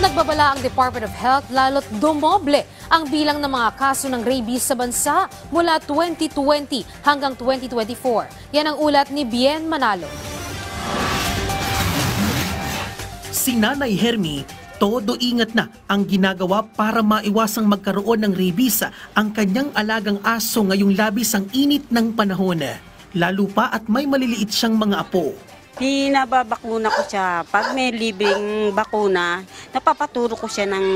Nagbabala ang Department of Health lalo't dumoble ang bilang ng mga kaso ng rabies sa bansa mula 2020 hanggang 2024. Yan ang ulat ni Bien Manalo. Si Nanay Hermy, todo ingat na ang ginagawa para maiwasang magkaroon ng rabies ang kanyang alagang aso ngayong labis ang init ng panahon. Lalo pa at may maliliit siyang mga apo. Pinababakuna ko siya. Pag may libreng bakuna, napapaturo ko siya ng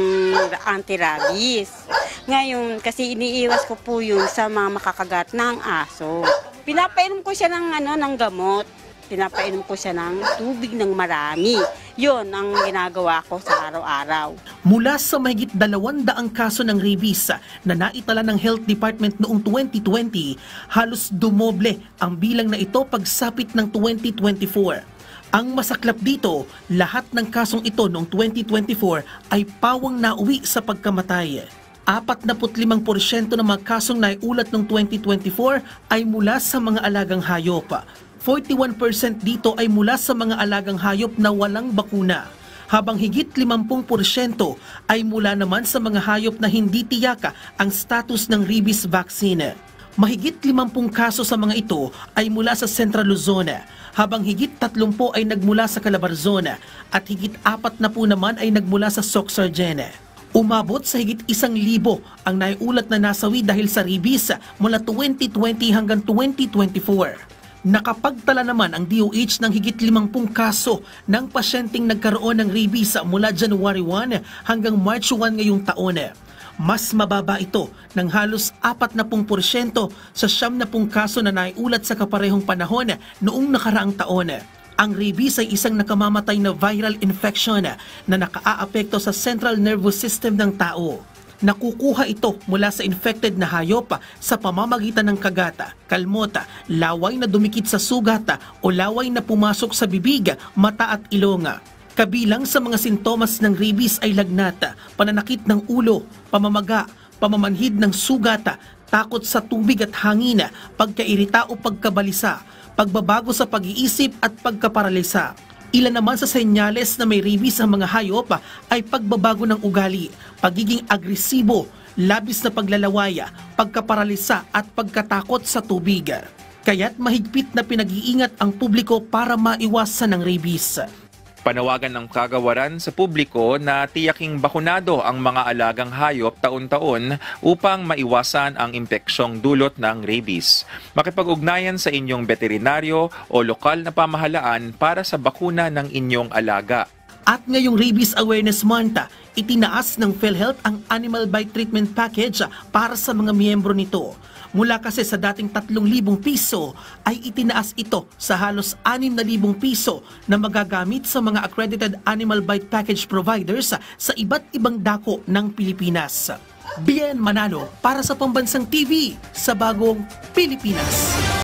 anti-rabies. Ngayon, kasi iniiwas ko po yun sa mga makakagat ng aso. Pinapainom ko siya ng gamot. Pinapainom ko siya ng tubig ng marami. Yun ang ginagawa ko sa araw-araw. Mula sa mahigit 200 kaso ng rabies na naitala ng Health Department noong 2020, halos dumoble ang bilang na ito pagsapit ng 2024. Ang masaklap dito, lahat ng kasong ito noong 2024 ay pawang nauwi sa pagkamatay. 45% ng mga kasong naiulat noong 2024 ay mula sa mga alagang hayop. 41% dito ay mula sa mga alagang hayop na walang bakuna, habang higit 50% ay mula naman sa mga hayop na hindi tiyaka ang status ng rabies vaccine. Mahigit 50 kaso sa mga ito ay mula sa Central Luzon, habang higit 30 ay nagmula sa Calabarzon at higit 40 naman ay nagmula sa Soxargen. Umabot sa higit 1,000 ang naiulat na nasawi dahil sa rabies mula 2020 hanggang 2024. Nakapagtala naman ang DOH ng higit 50 kaso ng pasyenteng nagkaroon ng rabies mula January 1 hanggang March 1 ngayong taon. Mas mababa ito ng halos 40% sa 70 kaso na naiulat sa kaparehong panahon noong nakaraang taon. Ang rabies ay isang nakamamatay na viral infection na nakaaapekto sa central nervous system ng tao. Nakukuha ito mula sa infected na hayop sa pamamagitan ng kagata, kalmota, laway na dumikit sa sugata o laway na pumasok sa bibig, mata at ilonga. Kabilang sa mga sintomas ng rabies ay lagnat, pananakit ng ulo, pamamaga, pamamanhid ng sugata, takot sa tubig at hangin, pagkairita o pagkabalisa, pagbabago sa pag-iisip at pagkaparalisa. Ilan naman sa senyales na may rabies ang mga hayop ay pagbabago ng ugali, pagiging agresibo, labis na paglalawaya, pagkaparalisa at pagkatakot sa tubig. Kaya't mahigpit na pinag-iingat ang publiko para maiwasan ang rabies. Panawagan ng kagawaran sa publiko na tiyaking bakunado ang mga alagang hayop taon-taon upang maiwasan ang impeksyong dulot ng rabies. Makipag-ugnayan sa inyong veterinaryo o lokal na pamahalaan para sa bakuna ng inyong alaga. At ngayong Rabies Awareness Month, itinaas ng PhilHealth ang Animal Bite Treatment Package para sa mga miyembro nito. Mula kasi sa dating 3,000 piso ay itinaas ito sa halos 6,000 piso na magagamit sa mga accredited animal bite package providers sa iba't ibang dako ng Pilipinas. Bien Manalo para sa Pambansang TV sa Bagong Pilipinas.